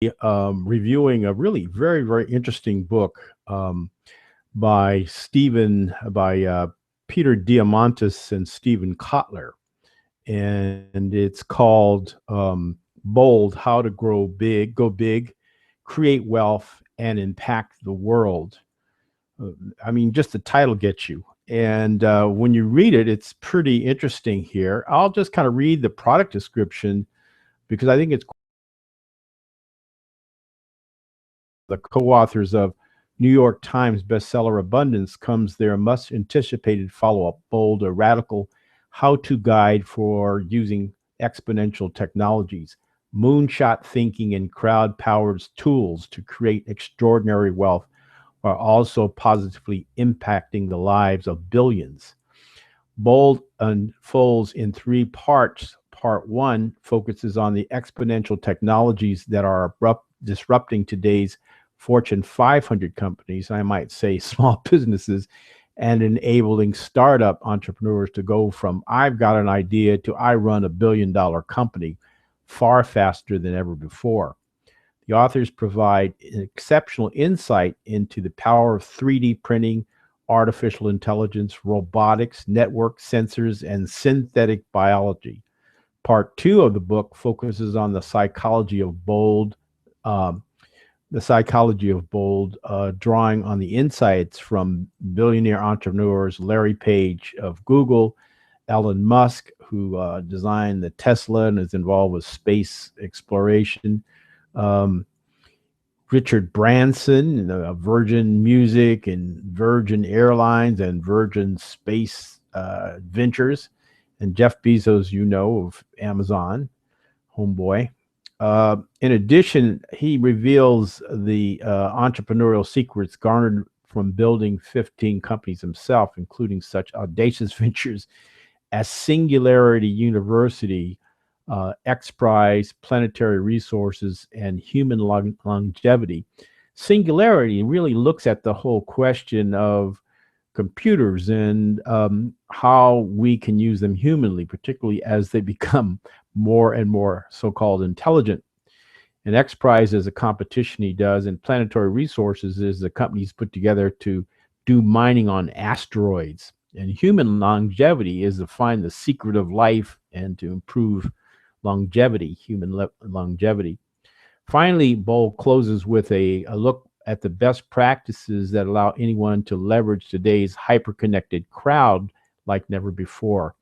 reviewing a really very, very interesting book by Peter Diamandis and Stephen Kotler, and it's called "Bold: How to Go Big, Create Wealth, and Impact the World." I mean, just the title gets you. And when you read it, it's pretty interesting here. I'll just kind of read the product description because I think it's the co-authors of New York Times bestseller Abundance comes their much anticipated follow-up, Bold, a radical how-to guide for using exponential technologies, moonshot thinking, and crowd-powered tools to create extraordinary wealth while also positively impacting the lives of billions. Bold unfolds in three parts. Part one focuses on the exponential technologies that are disrupting today's Fortune 500 companies, I might say small businesses, and enabling startup entrepreneurs to go from I've got an idea to I run $1 billion company far faster than ever before. The authors provide exceptional insight into the power of 3D printing, artificial intelligence, robotics, network sensors, and synthetic biology. Part two of the book focuses on um, drawing on the insights from billionaire entrepreneurs Larry Page of Google, Elon Musk, who designed the Tesla and is involved with space exploration, um, Richard Branson, Virgin Music and Virgin Airlines and Virgin Space Ventures, and Jeff Bezos, of Amazon, homeboy. In addition, he reveals the entrepreneurial secrets garnered from building 15 companies himself, including such audacious ventures as Singularity University, X Prize, Planetary Resources, and Human Longevity. Singularity really looks at the whole question of computers and how we can use them humanly, particularly as they become more and more so-called intelligent. And X Prize is a competition he does, and Planetary Resources is the company he's put together to do mining on asteroids. And Human Longevity is to find the secret of life and to improve human longevity. Finally, Bowl closes with a look at the best practices that allow anyone to leverage today's hyper-connected crowd like never before.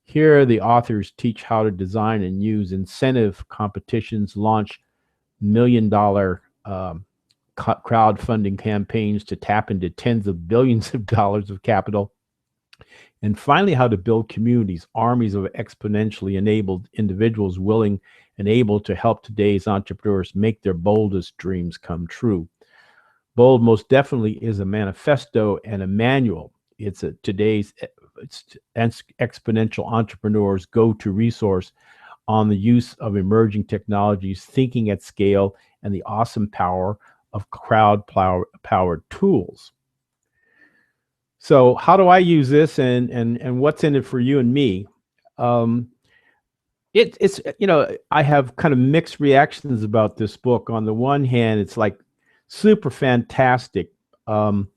Here, the authors teach how to design and use incentive competitions, launch $1 million crowdfunding campaigns to tap into tens of billions of dollars of capital, and finally, how to build communities, armies of exponentially enabled individuals willing and able to help today's entrepreneurs make their boldest dreams come true. Bold most definitely is a manifesto and a manual. It's exponential entrepreneurs' go-to resource on the use of emerging technologies, thinking at scale, and the awesome power of crowd-powered tools. So how do I use this, and what's in it for you and me? Um, it's I have kind of mixed reactions about this book. On the one hand, it's like super fantastic, um,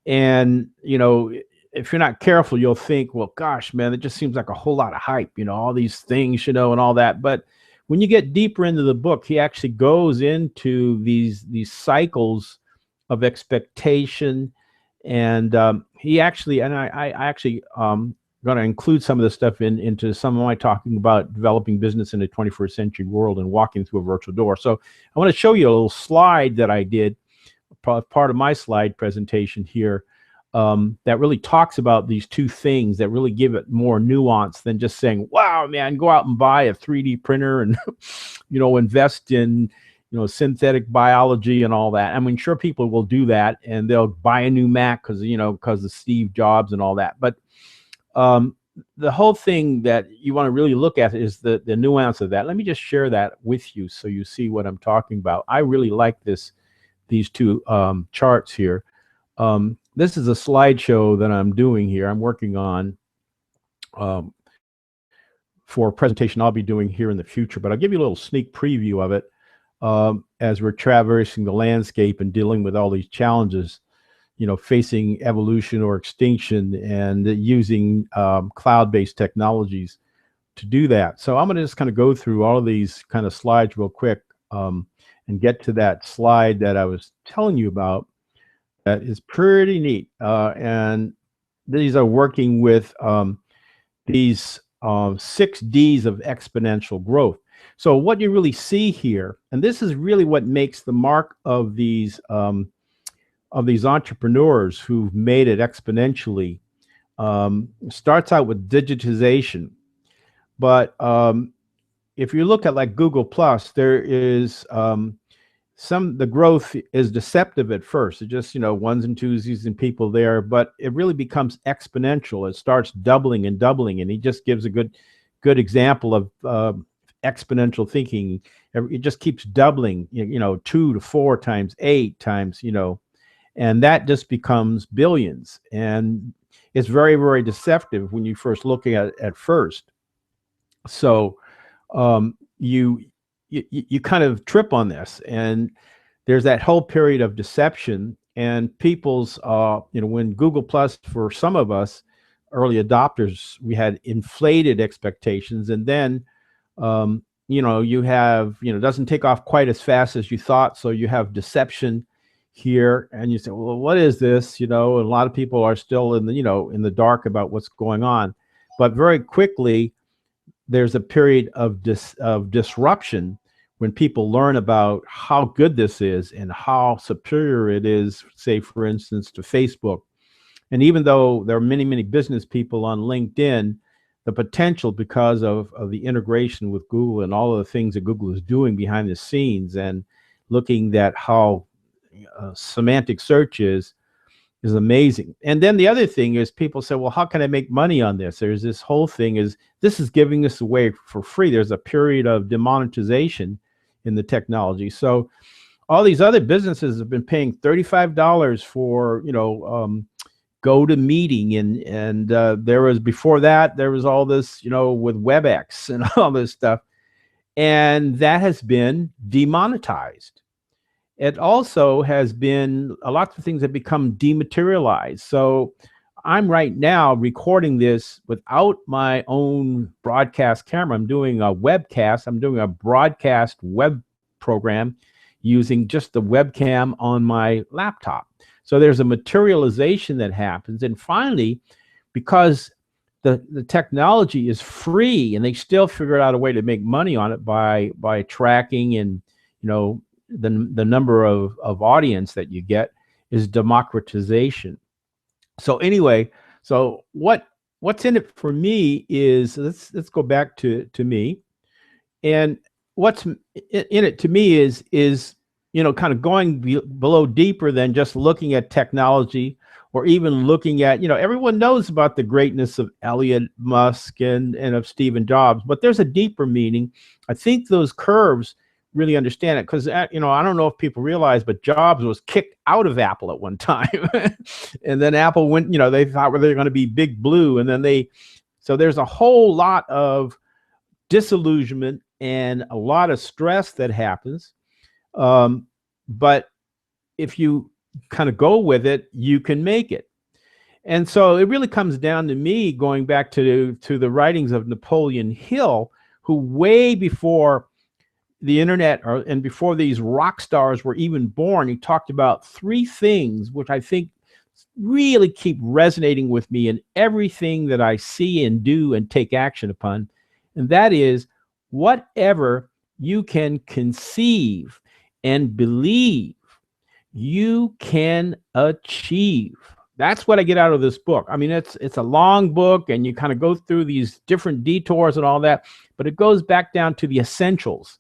and if you're not careful, you'll think, well, gosh, man, it just seems like a whole lot of hype, all these things, and all that. But when you get deeper into the book, he actually goes into these cycles of expectation, and he actually, and I actually going to include some of this stuff into some of my talking about developing business in a 21st century world and walking through a virtual door. So I want to show you a little slide that I did, part of my slide presentation here, that really talks about these two things that really give it more nuance than just saying, wow, man, go out and buy a 3D printer and, invest in, synthetic biology and all that. I mean, sure, people will do that and they'll buy a new Mac because of Steve Jobs and all that. But the whole thing that you want to really look at is the nuance of that. Let me just share that with you so you see what I'm talking about. I really like these two charts here. This is a slideshow that I'm doing here. I'm working on for a presentation I'll be doing here in the future, but I'll give you a little sneak preview of it. as we're traversing the landscape and dealing with all these challenges, facing evolution or extinction, and using cloud-based technologies to do that. So I'm going to just kind of go through all of these kind of slides real quick, and get to that slide that I was telling you about. That is pretty neat. And these are working with these 6 Ds of exponential growth. So what you really see here, and this is really what makes the mark of these entrepreneurs who've made it exponentially, starts out with digitization. But if you look at like Google Plus, there is the growth is deceptive at first. It just, ones and twosies and people there, but it really becomes exponential. It starts doubling and doubling, and he just gives a good example of exponential thinking. It just keeps doubling, 2 to 4 times, 8 times, and that just becomes billions. And it's very, very deceptive when you first look at it at first. So you kind of trip on this, and there's that whole period of deception, and people's when Google Plus, for some of us early adopters, we had inflated expectations, and then you have it doesn't take off quite as fast as you thought, so you have deception here, and you say, well, what is this? And a lot of people are still in the dark about what's going on. But very quickly there's a period of disruption when people learn about how good this is and how superior it is, say, for instance, to Facebook. And even though there are many, many business people on LinkedIn, the potential, because of the integration with Google and all of the things that Google is doing behind the scenes, and looking at how semantic search is amazing. And then the other thing is, people say, well, how can I make money on this? There's this whole thing is, this is giving this away for free. There's a period of demonetization in the technology. So all these other businesses have been paying $35 for, GoToMeeting, and there was, before that, there was all this, with WebEx and all this stuff, and that has been demonetized. It also has been, a lot of things have become dematerialized. So I'm right now recording this without my own broadcast camera. I'm doing a webcast. I'm doing a broadcast web program using just the webcam on my laptop. So there's a materialization that happens. And finally, because the technology is free, and they still figured out a way to make money on it by tracking and, the number of audience that you get, is democratization. So anyway, so what's in it for me is, let's go back to me, and what's in it to me is kind of going below, deeper than just looking at technology, or even looking at, everyone knows about the greatness of Elon Musk and of Steve Jobs, but there's a deeper meaning. I think those curves really understand it, because I don't know if people realize, but Jobs was kicked out of Apple at one time. And then Apple went, they thought they were going to be big blue, and then so there's a whole lot of disillusionment and a lot of stress that happens. But if you kind of go with it, you can make it. And so it really comes down to me going back to the writings of Napoleon Hill, who way before the internet and before these rock stars were even born, he talked about 3 things which I think really keep resonating with me in everything that I see and do and take action upon. And that is, whatever you can conceive and believe, you can achieve. That's what I get out of this book. I mean, it's a long book, and you kind of go through these different detours and all that, but it goes back down to the essentials.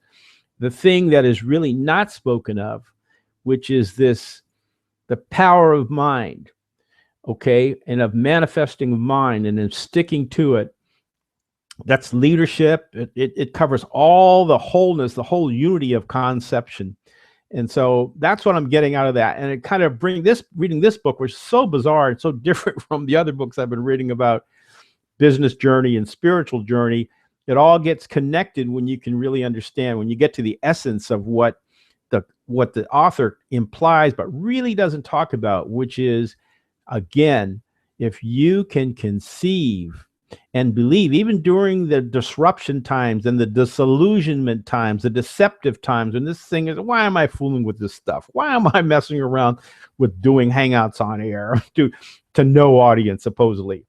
The thing that is really not spoken of, which is the power of mind, okay, and of manifesting of mind, and then sticking to it. That's leadership. It covers all the wholeness, the whole unity of conception. And so that's what I'm getting out of that. And it kind of reading this book, which is so bizarre and so different from the other books I've been reading about business journey and spiritual journey. It all gets connected when you can really understand, when you get to the essence of what what the author implies, but really doesn't talk about, which is, again, if you can conceive and believe, even during the disruption times and the disillusionment times, the deceptive times, when this thing is, why am I fooling with this stuff? Why am I messing around with doing Hangouts on air to no audience, supposedly?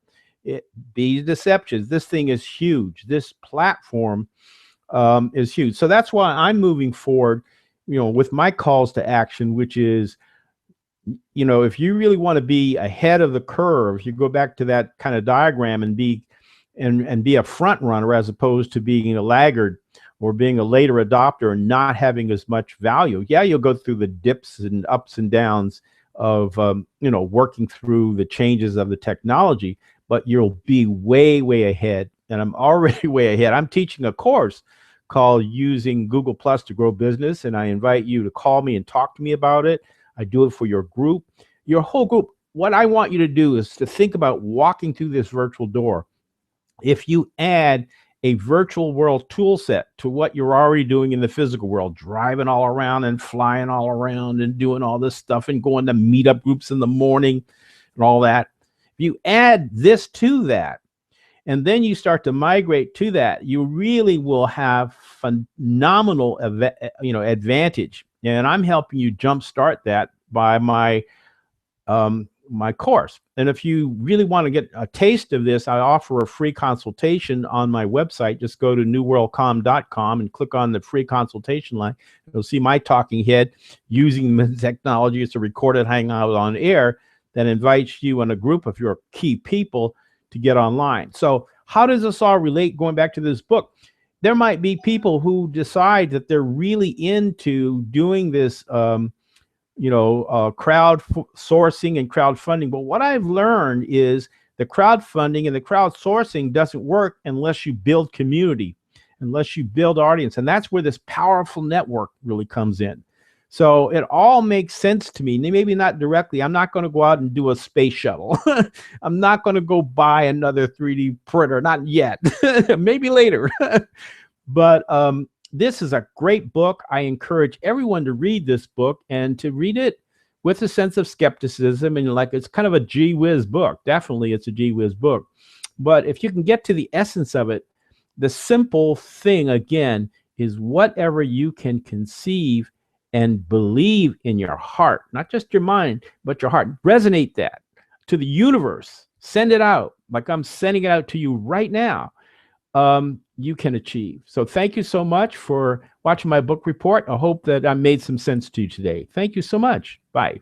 These deceptions, this thing is huge. This platform is huge. So that's why I'm moving forward, with my calls to action, which is, if you really want to be ahead of the curve, you go back to that kind of diagram and be a front runner, as opposed to being a laggard or being a later adopter and not having as much value. Yeah, you'll go through the dips and ups and downs of working through the changes of the technology, but you'll be way, way ahead. And I'm already way ahead. I'm teaching a course called Using Google Plus to Grow Business, and I invite you to call me and talk to me about it. I do it for your group, your whole group. What I want you to do is to think about walking through this virtual door. If you add a virtual world tool set to what you're already doing in the physical world, driving all around and flying all around and doing all this stuff and going to meetup groups in the morning and all that, if you add this to that, and then you start to migrate to that, you really will have phenomenal advantage. And I'm helping you jumpstart that by my my course. And if you really want to get a taste of this, I offer a free consultation on my website. Just go to newworldcom.com and click on the free consultation line. You'll see my talking head using the technology. It's a recorded hangout on air that invites you and a group of your key people to get online. So how does this all relate? Going back to this book, there might be people who decide that they're really into doing this crowd sourcing and crowdfunding. But what I've learned is the crowdfunding and the crowdsourcing doesn't work unless you build community, unless you build audience. And that's where this powerful network really comes in. So it all makes sense to me. Maybe not directly. I'm not going to go out and do a space shuttle. I'm not going to go buy another 3D printer. Not yet. Maybe later. But this is a great book. I encourage everyone to read this book and to read it with a sense of skepticism, and like, it's kind of a gee whiz book. Definitely it's a gee whiz book. But if you can get to the essence of it, the simple thing again is whatever you can conceive and believe in your heart, not just your mind, but your heart. Resonate that to the universe. Send it out like I'm sending it out to you right now. You can achieve. So thank you so much for watching my book report. I hope that I made some sense to you today. Thank you so much. Bye.